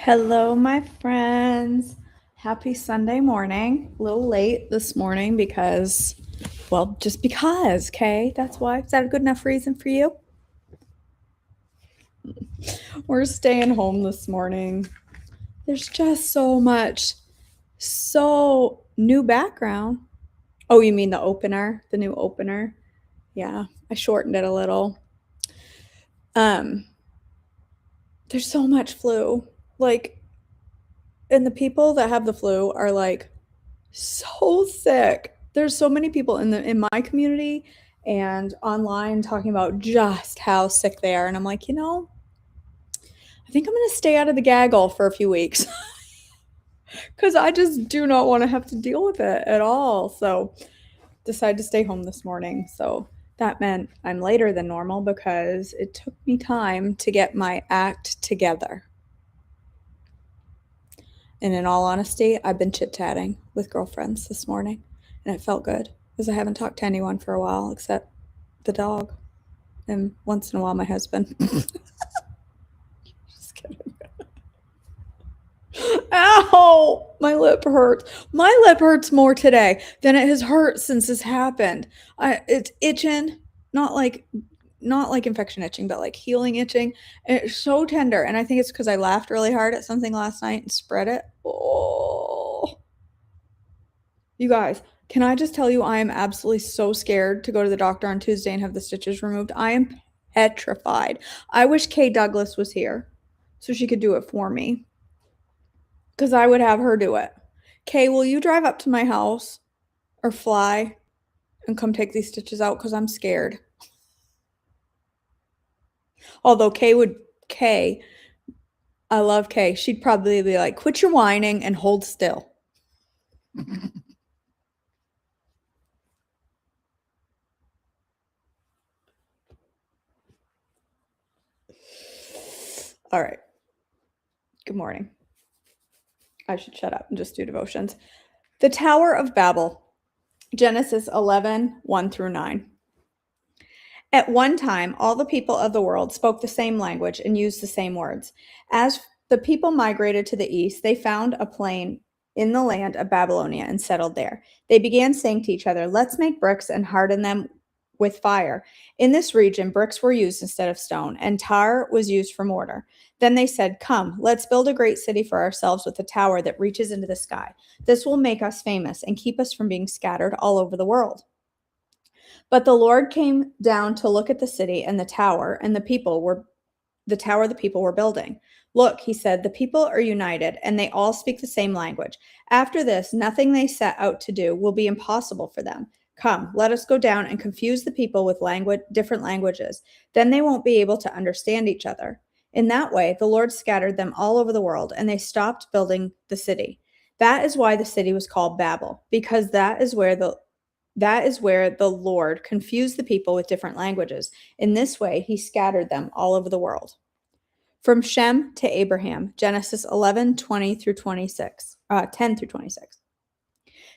Hello, my friends. Happy Sunday morning. A little late this morning because, well, just because, okay? That's why. Is that a good enough reason for you? We're staying home this morning. There's just so new background. Oh, you mean the opener? The new opener? Yeah, I shortened it a little. Um, there's so much flu. Like, and the people that have the flu are like so sick. There's so many people in my community and online talking about just how sick they are, and I'm like, I think I'm gonna stay out of the gaggle for a few weeks because I just do not want to have to deal with it at all. So decided to stay home this morning. So that meant I'm later than normal because it took me time to get my act together. And in all honesty, I've been chit-chatting with girlfriends this morning, and it felt good because I haven't talked to anyone for a while except the dog and once in a while my husband. Just kidding. Ow! My lip hurts. My lip hurts more today than it has hurt since this happened. It's itching, not like not like infection itching, but like healing itching. And it's so tender, and I think it's because I laughed really hard at something last night and spread it. Oh, you guys, can I just tell you, I am absolutely so scared to go to the doctor on Tuesday and have the stitches removed. I am petrified. I wish Kay Douglas was here so she could do it for me because I would have her do it. Kay, will you drive up to my house or fly and come take these stitches out because I'm scared? Although Kay, I love Kay. She'd probably be like, quit your whining and hold still. All right. Good morning. I should shut up and just do devotions. The Tower of Babel, Genesis 11, 1 through 9. At one time, all the people of the world spoke the same language and used the same words. As the people migrated to the east, they found a plain in the land of Babylonia and settled there. They began saying to each other, let's make bricks and harden them with fire. In this region, bricks were used instead of stone, and tar was used for mortar. Then they said, come, let's build a great city for ourselves with a tower that reaches into the sky. This will make us famous and keep us from being scattered all over the world. But the Lord came down to look at the city and the tower the people were building. Look, he said, the people are united and they all speak the same language. After this, nothing they set out to do will be impossible for them. Come, let us go down and confuse the people with different languages. Then they won't be able to understand each other. In that way, the Lord scattered them all over the world and they stopped building the city. That is why the city was called Babel, because that is where the Lord confused the people with different languages. In this way, he scattered them all over the world. From Shem to Abraham, Genesis 11, 20 through 26, 10 through 26.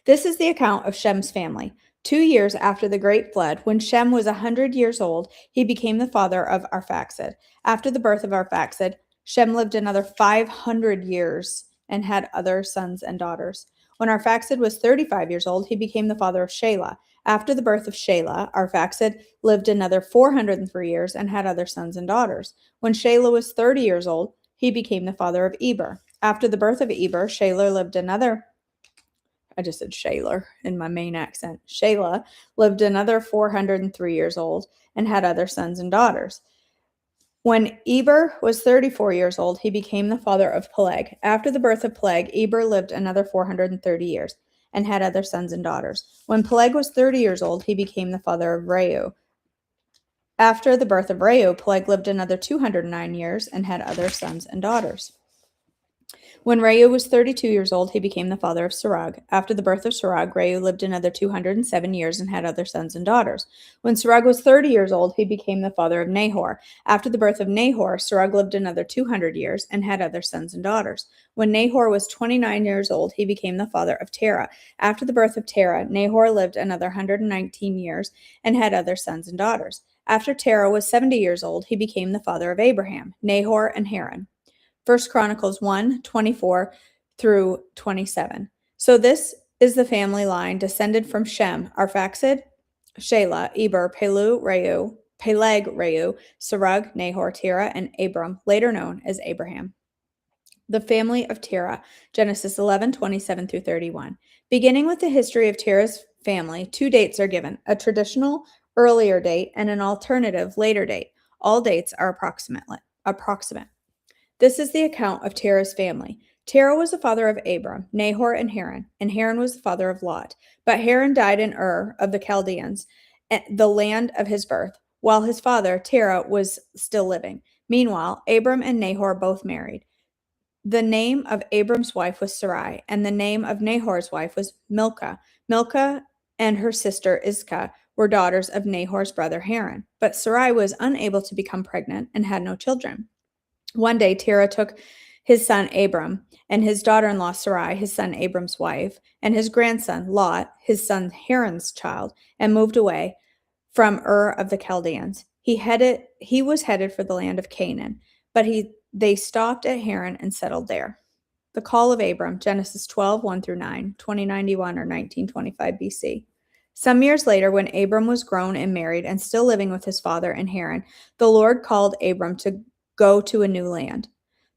This is the account of Shem's family. 2 years after the great flood, when Shem was 100 years old, he became the father of Arphaxad. After the birth of Arphaxad, Shem lived another 500 years and had other sons and daughters. When Arphaxad was 35 years old, he became the father of Shelah. After the birth of Shelah, Arphaxad lived another 403 years and had other sons and daughters. When Shelah was 30 years old, he became the father of Eber. After the birth of Eber, I just said Shaler in my main accent. Shelah lived another 403 years old and had other sons and daughters. When Eber was 34 years old, he became the father of Peleg. After the birth of Peleg, Eber lived another 430 years and had other sons and daughters. When Peleg was 30 years old, he became the father of Reu. After the birth of Reu, Peleg lived another 209 years and had other sons and daughters. When Reu was 32 years old, he became the father of Serug. After the birth of Serug, Reu lived another 207 years and had other sons and daughters. When Serug was 30 years old, he became the father of Nahor. After the birth of Nahor, Serug lived another 200 years and had other sons and daughters. When Nahor was 29 years old, he became the father of Terah. After the birth of Terah, Nahor lived another 119 years and had other sons and daughters. After Terah was 70 years old, he became the father of Abraham, Nahor, and Haran. First Chronicles 1:24 through 27. So this is the family line descended from Shem, Arphaxad, Shelah, Eber, Peleg, Reu, Serug, Nahor, Terah, and Abram, later known as Abraham. The family of Terah, Genesis 11:27 through 31. Beginning with the history of Terah's family, two dates are given, a traditional earlier date and an alternative later date. All dates are approximate. This is the account of Terah's family. Terah was the father of Abram, Nahor, and Haran was the father of Lot. But Haran died in Ur of the Chaldeans, the land of his birth, while his father, Terah, was still living. Meanwhile, Abram and Nahor both married. The name of Abram's wife was Sarai, and the name of Nahor's wife was Milcah. Milcah and her sister Iscah were daughters of Nahor's brother Haran. But Sarai was unable to become pregnant and had no children. One day, Terah took his son Abram and his daughter-in-law Sarai, his son Abram's wife, and his grandson Lot, his son Haran's child, and moved away from Ur of the Chaldeans. He was headed for the land of Canaan, but they stopped at Haran and settled there. The call of Abram, Genesis 12:1 through 9, 2091 or 1925 BC. Some years later, when Abram was grown and married and still living with his father in Haran, the Lord called Abram to go to a new land.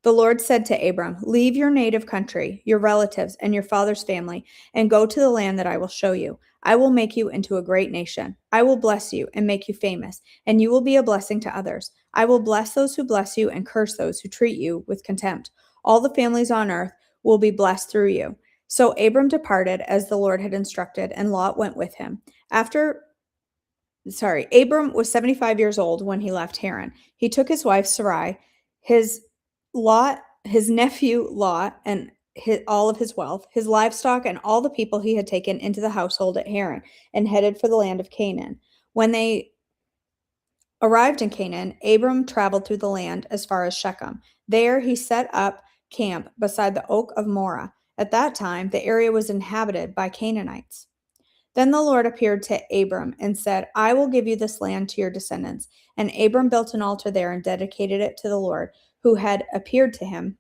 The Lord said to Abram, "Leave your native country, your relatives, and your father's family, and go to the land that I will show you. I will make you into a great nation. I will bless you and make you famous, and you will be a blessing to others. I will bless those who bless you and curse those who treat you with contempt. All the families on earth will be blessed through you." So Abram departed as the Lord had instructed, and Lot went with him. Abram was 75 years old when he left Haran. He took his wife Sarai, his nephew Lot, and all of his wealth, his livestock, and all the people he had taken into the household at Haran, and headed for the land of Canaan. When they arrived in Canaan, Abram traveled through the land as far as Shechem. There he set up camp beside the oak of Moreh. At that time, the area was inhabited by Canaanites. Then the Lord appeared to Abram and said, "I will give you this land to your descendants." And Abram built an altar there and dedicated it to the Lord, who had appeared to him.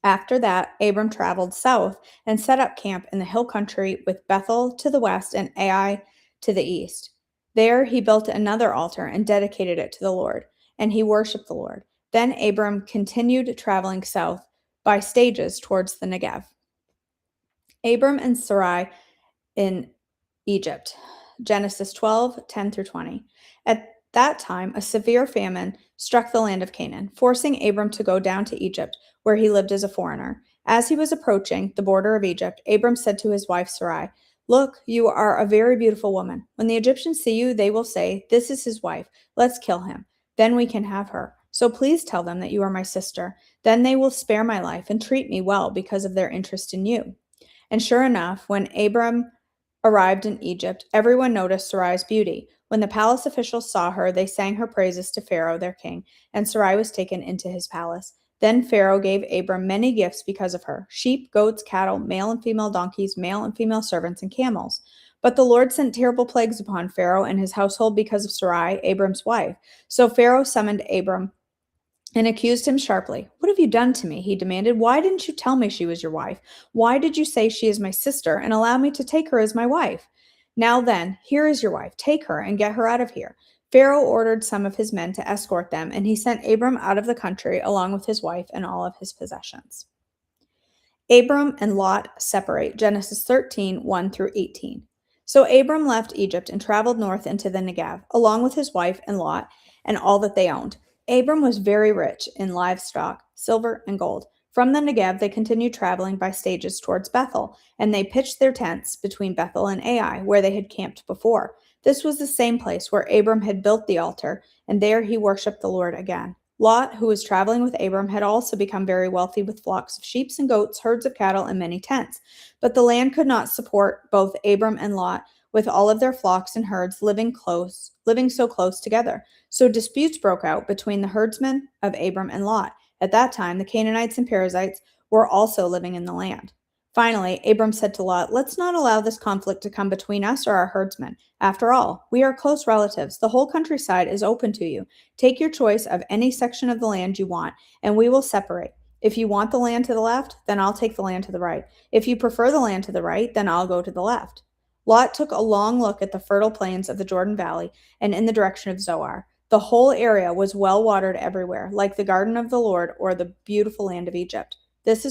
After that, Abram traveled south and set up camp in the hill country with Bethel to the west and Ai to the east. There he built another altar and dedicated it to the Lord, and he worshiped the Lord. Then Abram continued traveling south by stages towards the Negev. Abram and Sarai in Egypt. Genesis 12:10 through 20. At that time, a severe famine struck the land of Canaan, forcing Abram to go down to Egypt, where he lived as a foreigner. As he was approaching the border of Egypt, Abram said to his wife Sarai, "Look, you are a very beautiful woman. When the Egyptians see you, they will say, 'This is his wife. Let's kill him. Then we can have her.' So please tell them that you are my sister. Then they will spare my life and treat me well because of their interest in you." And sure enough, when Abram arrived in Egypt, everyone noticed Sarai's beauty. When the palace officials saw her, they sang her praises to Pharaoh, their king, and Sarai was taken into his palace. Then Pharaoh gave Abram many gifts because of her: sheep, goats, cattle, male and female donkeys, male and female servants, and camels. But the Lord sent terrible plagues upon Pharaoh and his household because of Sarai, Abram's wife. So Pharaoh summoned Abram and accused him sharply. "What have you done to me?" he demanded. "Why didn't you tell me she was your wife? Why did you say she is my sister and allow me to take her as my wife? Now then, here is your wife. Take her and get her out of here." Pharaoh ordered some of his men to escort them, and he sent Abram out of the country along with his wife and all of his possessions. Abram and Lot separate. Genesis 13:1 through 18. So Abram left Egypt and traveled north into the Negev, along with his wife and Lot and all that they owned. Abram was very rich in livestock, silver, and gold. From the Negev, they continued traveling by stages towards Bethel, and they pitched their tents between Bethel and Ai, where they had camped before. This was the same place where Abram had built the altar, and there he worshipped the Lord again. Lot, who was traveling with Abram, had also become very wealthy with flocks of sheep and goats, herds of cattle, and many tents. But the land could not support both Abram and Lot, with all of their flocks and herds living so close together. So disputes broke out between the herdsmen of Abram and Lot. At that time, the Canaanites and Perizzites were also living in the land. Finally, Abram said to Lot, "Let's not allow this conflict to come between us or our herdsmen. After all, we are close relatives. The whole countryside is open to you. Take your choice of any section of the land you want, and we will separate. If you want the land to the left, then I'll take the land to the right. If you prefer the land to the right, then I'll go to the left." Lot took a long look at the fertile plains of the Jordan Valley and in the direction of Zoar. The whole area was well watered everywhere, like the garden of the Lord or the beautiful land of Egypt. This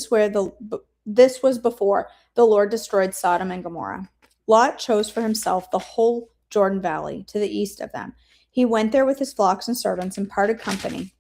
was before the Lord destroyed Sodom and Gomorrah. Lot chose for himself the whole Jordan Valley to the east of them. He went there with his flocks and servants and parted company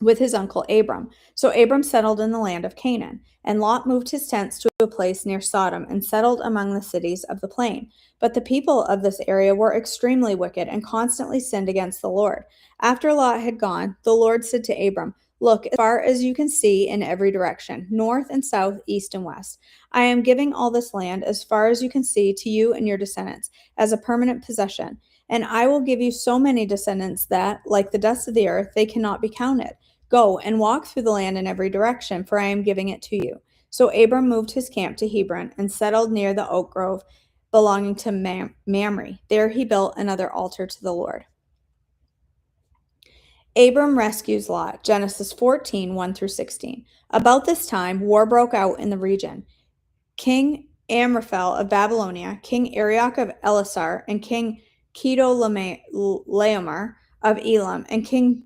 with his uncle Abram. So Abram settled in the land of Canaan, and Lot moved his tents to a place near Sodom and settled among the cities of the plain. But the people of this area were extremely wicked and constantly sinned against the Lord. After Lot had gone, the Lord said to Abram, "Look as far as you can see in every direction, north and south, east and west. I am giving all this land, as far as you can see, to you and your descendants, as a permanent possession. And I will give you so many descendants that, like the dust of the earth, they cannot be counted. Go and walk through the land in every direction, for I am giving it to you." So Abram moved his camp to Hebron and settled near the oak grove belonging to Mamre. There he built another altar to the Lord. Abram rescues Lot, Genesis 14, 1 through 16. About this time, war broke out in the region. King Amraphel of Babylonia, King Arioch of Elasar, and King Chedorlaomer of Elam, and King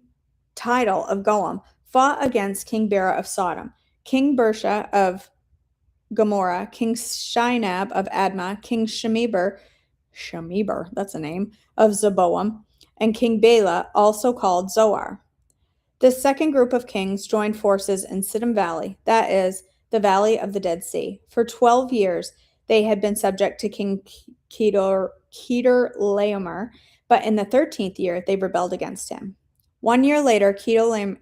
Tidal of Goam fought against King Bera of Sodom, King Bersha of Gomorrah, King Shinab of Admah, King Shemeber, that's a name, of Zeboam, and King Bela, also called Zoar. This second group of kings joined forces in Siddim Valley, that is, the Valley of the Dead Sea. For 12 years, they had been subject to King Chedorlaomer, but in the 13th year, they rebelled against him. 1 year later, Chedorlaomer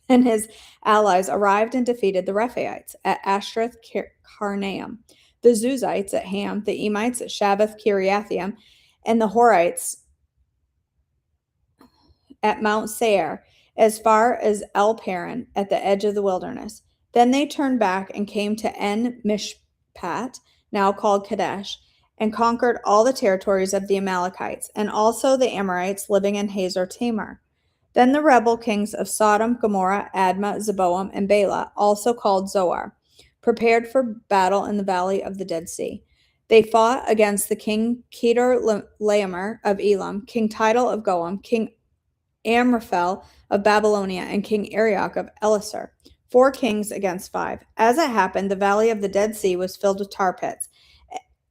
and his allies arrived and defeated the Rephaites at Ashtaroth Karnaim, the Zuzites at Ham, the Emites at Shabbath Kiriathaim, and the Horites at Mount Seir, as far as El Paran at the edge of the wilderness. Then they turned back and came to En Mishpat, now called Kadesh, and conquered all the territories of the Amalekites, and also the Amorites living in Hazor Tamar. Then the rebel kings of Sodom, Gomorrah, Admah, Zeboam, and Bela, also called Zoar, prepared for battle in the valley of the Dead Sea. They fought against the king Chedorlaomer of Elam, King Tidal of Goam, King Amraphel of Babylonia, and King Arioch of Elasar. 4 kings against 5. As it happened, the valley of the Dead Sea was filled with tar pits.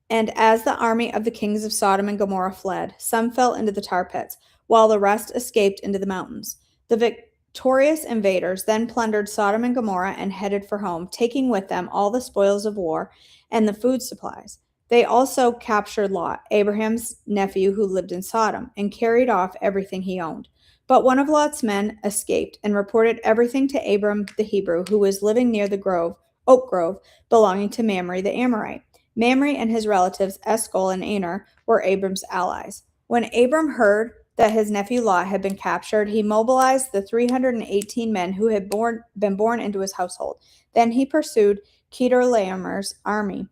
And as the army of the kings of Sodom and Gomorrah fled, some fell into the tar pits, while the rest escaped into the mountains. The victorious invaders then plundered Sodom and Gomorrah and headed for home, taking with them all the spoils of war and the food supplies. They also captured Lot, Abraham's nephew who lived in Sodom, and carried off everything he owned. But one of Lot's men escaped and reported everything to Abram the Hebrew, who was living near the oak grove belonging to Mamre the Amorite. Mamre and his relatives Eshcol and Aner were Abram's allies. When Abram heard that his nephew Lot had been captured, he mobilized the 318 men who had been born into his household. Then he pursued Chedorlaomer's army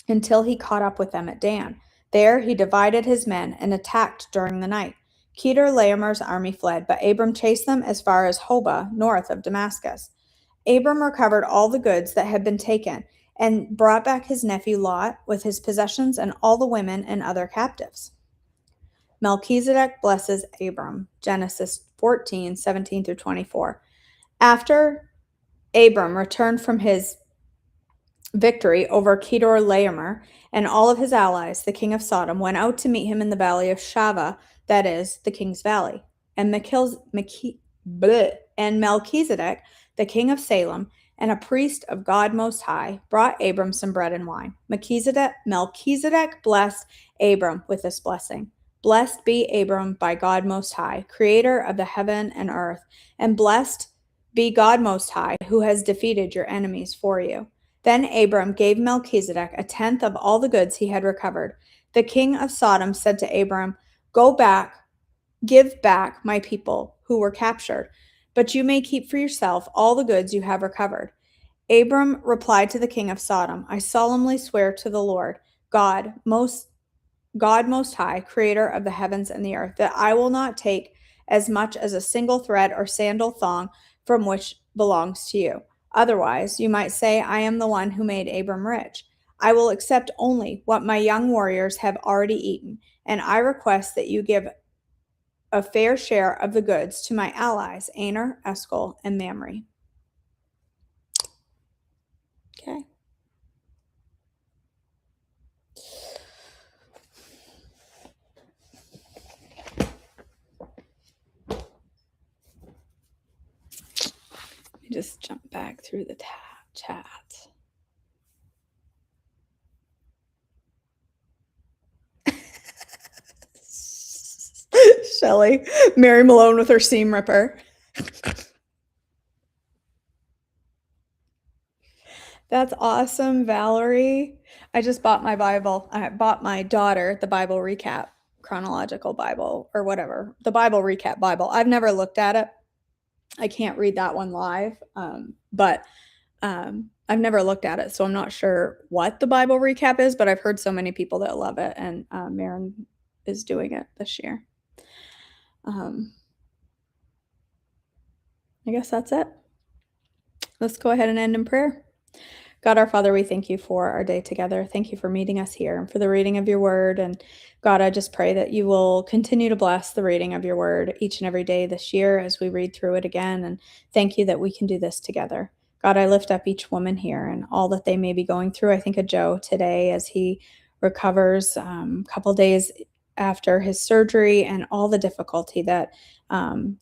until he caught up with them at Dan. There he divided his men and attacked during the night. Chedorlaomer's army fled, but Abram chased them as far as Hobah, north of Damascus. Abram recovered all the goods that had been taken and brought back his nephew Lot with his possessions and all the women and other captives. Melchizedek blesses Abram, Genesis 14, 17 through 24. After Abram returned from his victory over Chedorlaomer and all of his allies, the king of Sodom went out to meet him in the valley of Shaveh, that is, the king's valley. And Melchizedek, the king of Salem, and a priest of God Most High, brought Abram some bread and wine. Melchizedek blessed Abram with this blessing. Blessed be Abram by God Most High, creator of the heaven and earth, and blessed be God Most High, who has defeated your enemies for you. Then Abram gave Melchizedek a tenth of all the goods he had recovered. The king of Sodom said to Abram, "Go back, give back my people who were captured, but you may keep for yourself all the goods you have recovered." Abram replied to the king of Sodom, I solemnly swear to the Lord, God most high, creator of the heavens and the earth, that I will not take as much as a single thread or sandal thong from which belongs to you. Otherwise, you might say I am the one who made Abram rich. I will accept only what my young warriors have already eaten, and I request that you give a fair share of the goods to my allies, Aner, Eshcol, and Mamre. Okay. Let me just jump back through the chat. Shelly, Mary Malone with her seam ripper. That's awesome, Valerie. I just bought my Bible. I bought my daughter the Bible recap, chronological Bible, or whatever. The Bible recap Bible. I've never looked at it. I can't read that one live, but I've never looked at it, so I'm not sure what the Bible recap is, but I've heard so many people that love it, and Marin is doing it this year. I guess that's it. Let's go ahead and end in prayer. God, our Father, we thank you for our day together. Thank you for meeting us here and for the reading of your word. And God, I just pray that you will continue to bless the reading of your word each and every day this year as we read through it again. And thank you that we can do this together. God, I lift up each woman here and all that they may be going through. I think of Joe today as he recovers a couple days after his surgery and all the difficulty that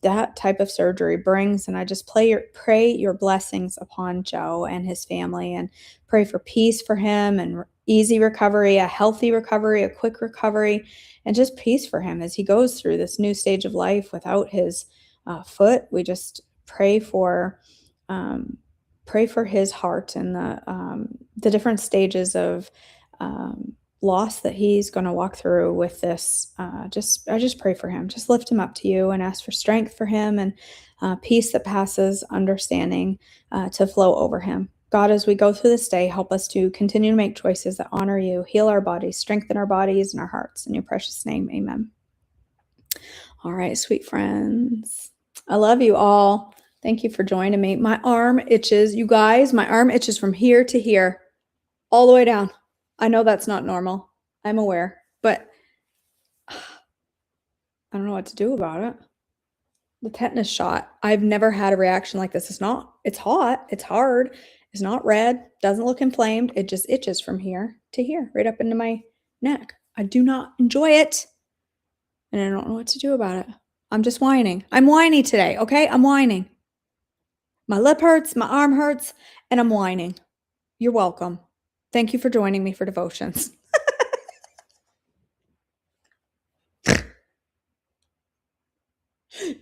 that type of surgery brings. And I just pray your blessings upon Joe and his family, and pray for peace for him and easy recovery, a healthy recovery, a quick recovery, and just peace for him as he goes through this new stage of life without his foot. We just pray for his heart and the different stages of loss that he's going to walk through with this. I just pray for him. Just lift him up to you and ask for strength for him and peace that passes understanding to flow over him. God, as we go through this day, help us to continue to make choices that honor you, heal our bodies, strengthen our bodies and our hearts. In your precious name, amen. All right, sweet friends. I love you all. Thank you for joining me. My arm itches. You guys, my arm itches from here to here, all the way down. I know that's not normal. I'm aware, but I don't know what to do about it. The tetanus shot, I've never had a reaction like this. It's hot, it's hard, it's not red, doesn't look inflamed. It just itches from here to here, right up into my neck. I do not enjoy it, and I don't know what to do about it. I'm just whining. I'm whiny today, okay? I'm whining. My lip hurts, my arm hurts, and I'm whining. You're welcome. Thank you for joining me for devotions.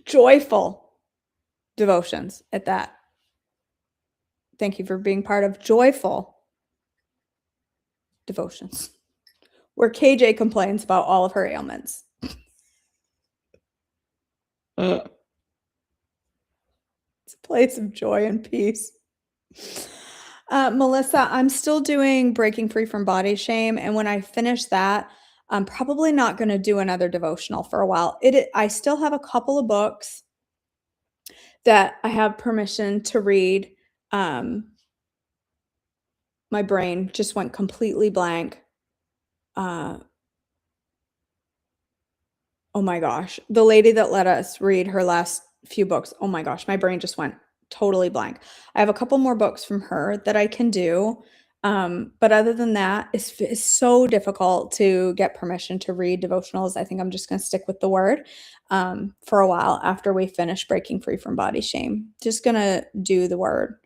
Joyful devotions at that. Thank you for being part of joyful devotions, where KJ complains about all of her ailments. It's a place of joy and peace. Melissa, I'm still doing Breaking Free from Body Shame, and when I finish that, I'm probably not going to do another devotional for a while. I still have a couple of books that I have permission to read. My brain just went completely blank. Oh my gosh. The lady that let us read her last few books, oh my gosh, my brain just went totally blank. I have a couple more books from her that I can do. But other than that, it's so difficult to get permission to read devotionals. I think I'm just going to stick with the word for a while after we finish Breaking Free from Body Shame. Just going to do the word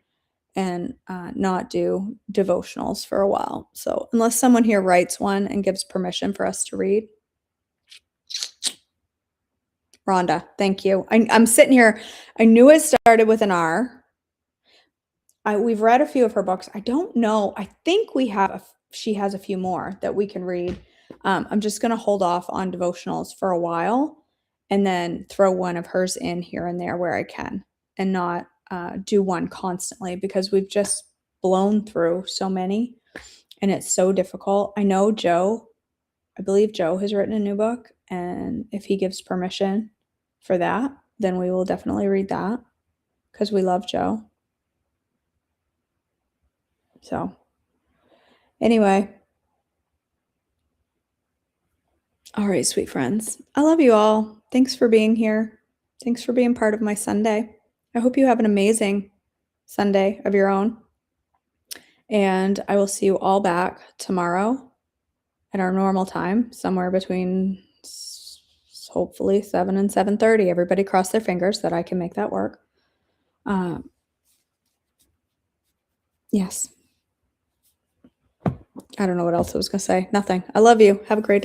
and not do devotionals for a while. So unless someone here writes one and gives permission for us to read. Rhonda, thank you. I'm sitting here. I knew it started with an R. We've read a few of her books. I don't know. I think she has a few more that we can read. I'm just going to hold off on devotionals for a while and then throw one of hers in here and there where I can, and not do one constantly, because we've just blown through so many, and it's so difficult. I know I believe Joe has written a new book, and if he gives permission for that, then we will definitely read that because we love Joe. So, anyway, all right, sweet friends. I love you all. Thanks for being here. Thanks for being part of my Sunday. I hope you have an amazing Sunday of your own. And I will see you all back tomorrow at our normal time, somewhere between hopefully 7 and 7:30. Everybody cross their fingers that I can make that work. Yes. I don't know what else I was going to say. Nothing. I love you. Have a great day.